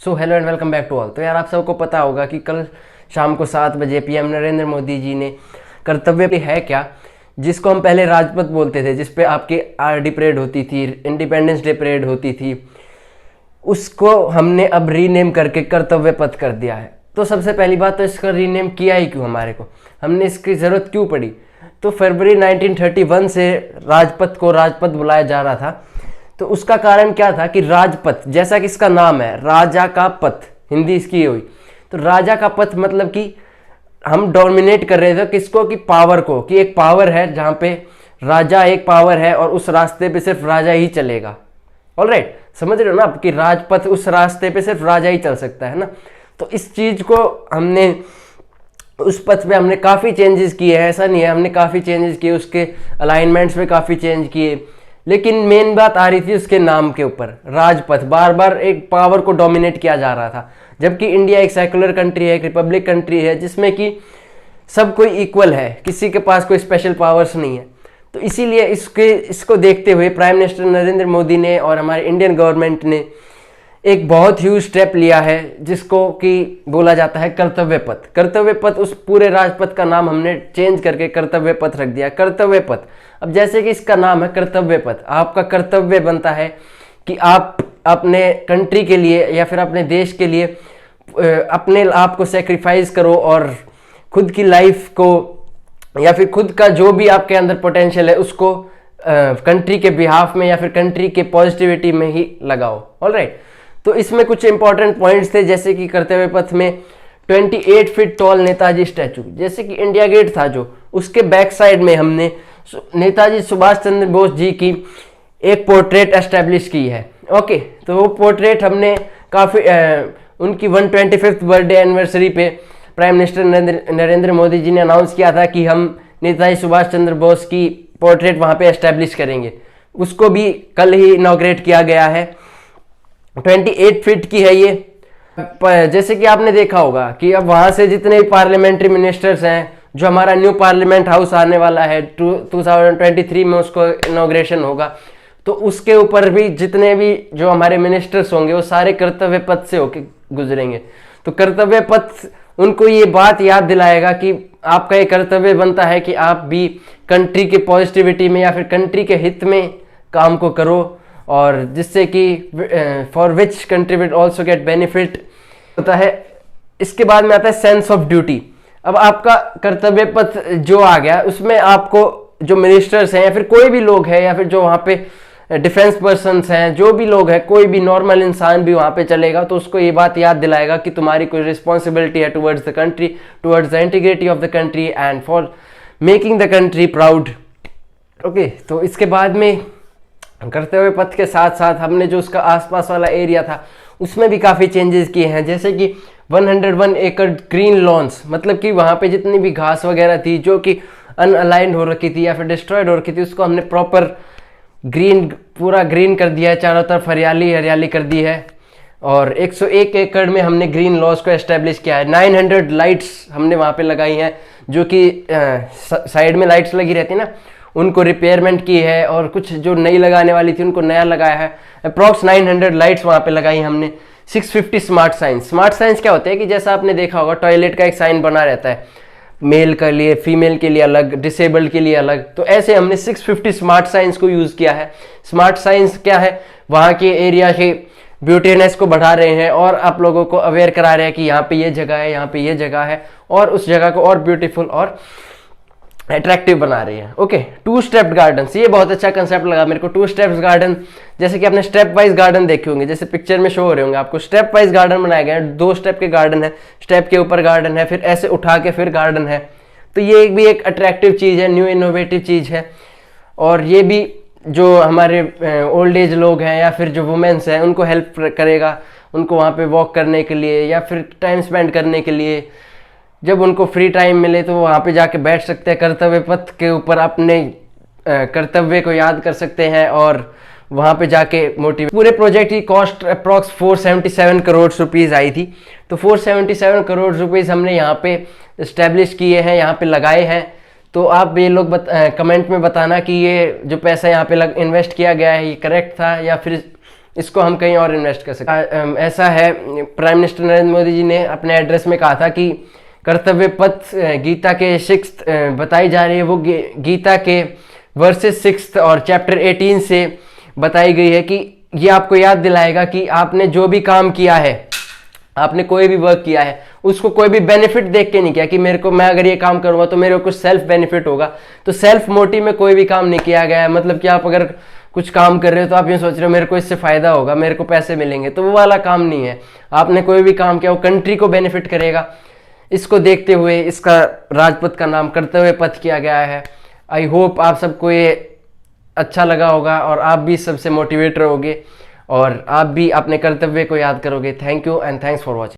So hello and welcome back to all. तो यार आप सबको पता होगा कि कल शाम को 7 बजे पीएम नरेंद्र मोदी जी ने कर्तव्य है क्या, जिसको हम पहले राजपथ बोलते थे, जिस पे आपकी आरडी परेड होती थी, इंडिपेंडेंस डे परेड होती थी, उसको हमने अब रीनेम करके कर्तव्य पथ कर दिया है। तो सबसे पहली बात तो इसका रीनेम किया ही क्यों, हमारे को हमने इसकी ज़रूरत क्यों पड़ी। तो फरवरी 1931 से राजपथ को राजपथ बुलाया जा रहा था। तो उसका कारण क्या था कि राजपथ, जैसा कि इसका नाम है राजा का पथ, हिंदी इसकी हुई। तो राजा का पथ मतलब कि हम डोमिनेट कर रहे थे किसको, कि पावर को, कि एक पावर है जहां पे राजा एक पावर है और उस रास्ते पे सिर्फ राजा ही चलेगा। ऑलराइट, समझ रहे हो ना आप कि राजपथ, उस रास्ते पे सिर्फ राजा ही चल सकता है ना। तो इस चीज को हमने, उस पथ पे हमने काफ़ी चेंजेस किए हैं, ऐसा नहीं है, हमने काफ़ी चेंजेस किए, उसके अलाइनमेंट्स में काफ़ी चेंज किए, लेकिन मेन बात आ रही थी उसके नाम के ऊपर, राजपथ। बार बार एक पावर को डोमिनेट किया जा रहा था, जबकि इंडिया एक सेकुलर कंट्री है, एक रिपब्लिक कंट्री है, जिसमें कि सब कोई इक्वल है, किसी के पास कोई स्पेशल पावर्स नहीं है। तो इसीलिए इसको देखते हुए प्राइम मिनिस्टर नरेंद्र मोदी ने और हमारे इंडियन गवर्नमेंट ने एक बहुत ह्यूज स्टेप लिया है, जिसको कि बोला जाता है कर्तव्य पथ। कर्तव्य पथ, उस पूरे राजपथ का नाम हमने चेंज करके कर्तव्य पथ रख दिया, कर्तव्य पथ। अब जैसे कि इसका नाम है कर्तव्य पथ, आपका कर्तव्य बनता है कि आप अपने कंट्री के लिए या फिर अपने देश के लिए अपने आप को सेक्रीफाइस करो और खुद की लाइफ को या फिर खुद का जो भी आपके अंदर पोटेंशियल है उसको कंट्री के बिहाफ में या फिर कंट्री के पॉजिटिविटी में ही लगाओ। ऑलराइट, तो इसमें कुछ इंपॉर्टेंट पॉइंट्स थे, जैसे कि कर्तव्य पथ में 28 फीट टॉल नेताजी स्टैचू, जैसे कि इंडिया गेट था जो, उसके बैक साइड में हमने नेताजी सुभाष चंद्र बोस जी की एक पोर्ट्रेट एस्टेब्लिश की है। ओके, तो वो पोर्ट्रेट हमने काफ़ी उनकी 125th बर्थडे एनिवर्सरी पे प्राइम मिनिस्टर नरेंद्र मोदी जी ने अनाउंस किया था कि हम नेताजी सुभाष चंद्र बोस की पोर्ट्रेट वहाँ पे एस्टेब्लिश करेंगे। उसको भी कल ही इनॉग्रेट किया गया है। 28 फीट की है ये। जैसे कि आपने देखा होगा कि अब वहाँ से जितने भी पार्लियामेंट्री मिनिस्टर्स हैं, जो हमारा न्यू पार्लियामेंट हाउस आने वाला है 2023 में, उसको इनॉग्रेशन होगा, तो उसके ऊपर भी जितने भी जो हमारे मिनिस्टर्स होंगे वो सारे कर्तव्य पथ से होके गुजरेंगे। तो कर्तव्य पथ उनको ये बात याद दिलाएगा कि आपका ये कर्तव्य बनता है कि आप भी कंट्री के पॉजिटिविटी में या फिर कंट्री के हित में काम को करो, और जिससे कि for which country will also get benefit होता है। इसके बाद में आता है सेंस ऑफ ड्यूटी। अब आपका कर्तव्य पथ जो आ गया, उसमें आपको जो मिनिस्टर्स हैं या फिर कोई भी लोग हैं या फिर जो वहाँ पे डिफेंस पर्सन्स हैं, जो भी लोग हैं, कोई भी नॉर्मल इंसान भी वहाँ पे चलेगा तो उसको ये बात याद दिलाएगा कि तुम्हारी कोई रिस्पॉन्सिबिलिटी है towards the country, towards the integrity of the country and for making the country proud. Okay, तो इसके बाद में कर्तव्य पथ के साथ साथ हमने जो उसका आसपास वाला एरिया था उसमें भी काफ़ी चेंजेस किए हैं, जैसे कि 101 एकड़ ग्रीन लॉन्स, मतलब कि वहाँ पे जितनी भी घास वगैरह थी जो कि अनअलाइंड हो रखी थी या फिर डिस्ट्रॉयड हो रखी थी, उसको हमने प्रॉपर ग्रीन, पूरा ग्रीन कर दिया है, चारों तरफ हरियाली हरियाली कर दी है। और 101 एकड़ में हमने ग्रीन लॉज को एस्टेब्लिश किया है। 900 लाइट्स हमने वहाँ पे लगाई हैं, जो कि साइड में लाइट्स लगी रहती है ना, उनको रिपेयरमेंट की है, और कुछ जो नई लगाने वाली थी उनको नया लगाया है। अप्रॉक्स 900 लाइट्स वहाँ पे लगाई हमने। 650 स्मार्ट साइंस। स्मार्ट साइंस क्या होते हैं कि जैसा आपने देखा होगा टॉयलेट का एक साइन बना रहता है, मेल के लिए, फीमेल के लिए अलग, डिसेबल्ड के लिए अलग, तो ऐसे हमने 650 स्मार्ट साइंस को यूज़ किया है। स्मार्ट साइंस क्या है, वहाँ के एरिया के ब्यूटीनेस को बढ़ा रहे हैं और आप लोगों को अवेयर करा रहे हैं कि यहाँ पे ये जगह है, यहाँ पे ये जगह है, और उस जगह को और ब्यूटीफुल और अट्रैक्टिव बना रही है। ओके, 2 स्टेप्ड गार्डन, ये बहुत अच्छा कंसेप्ट लगा मेरे को। 2 स्टेप्स गार्डन, जैसे कि आपने स्टेप वाइज गार्डन देखे होंगे, जैसे पिक्चर में शो हो रहे होंगे आपको, स्टेप वाइज गार्डन बनाए गए हैं। 2 स्टेप के गार्डन है, स्टेप के ऊपर गार्डन है, फिर ऐसे उठा के फिर गार्डन है। तो ये भी एक अट्रैक्टिव चीज़ है, न्यू इनोवेटिव चीज़ है। और ये भी जो हमारे ओल्ड एज लोग हैं या फिर जो वुमेन्स हैं उनको हेल्प करेगा, उनको वहाँ पे वॉक करने के लिए या फिर टाइम स्पेंड करने के लिए, जब उनको फ्री टाइम मिले तो वहाँ पे जाके बैठ सकते हैं, कर्तव्य पथ के ऊपर अपने कर्तव्य को याद कर सकते हैं और वहाँ पे जाके मोटिवेट। पूरे प्रोजेक्ट की cost approx 477 crore rupees I थी। तो 477 करोड़ रुपीज़ हमने यहाँ पे इस्टेब्लिश किए हैं, यहाँ पे लगाए हैं। तो आप ये लोग कमेंट में बताना कि ये जो पैसा यहाँ पे इन्वेस्ट किया गया है ये करेक्ट था या फिर इसको हम कहीं और इन्वेस्ट कर सकते हैं। ऐसा है, प्राइम मिनिस्टर नरेंद्र मोदी जी ने अपने एड्रेस में कहा था कि कर्तव्य पथ गीता के 6th बताई जा रही है, वो गीता के वर्सेस 6 और चैप्टर 18 से बताई गई है कि ये आपको याद दिलाएगा कि आपने जो भी काम किया है, आपने कोई भी वर्क किया है, उसको कोई भी बेनिफिट देख के नहीं किया कि मैं अगर ये काम करूंगा तो मेरे को कुछ सेल्फ बेनिफिट होगा। तो सेल्फ मोटिव में कोई भी काम नहीं किया गया है। मतलब कि आप अगर कुछ काम कर रहे हो तो आप ये सोच रहे हो मेरे को इससे फायदा होगा, मेरे को पैसे मिलेंगे, तो वो वाला काम नहीं है। आपने कोई भी काम किया वो कंट्री को बेनिफिट करेगा। इसको देखते हुए इसका राजपथ का नाम कर्तव्य पथ किया गया है। आई होप आप सबको ये अच्छा लगा होगा और आप भी सबसे मोटिवेट रहोगे और आप भी अपने कर्तव्य को याद करोगे। Thank you and thanks for watching.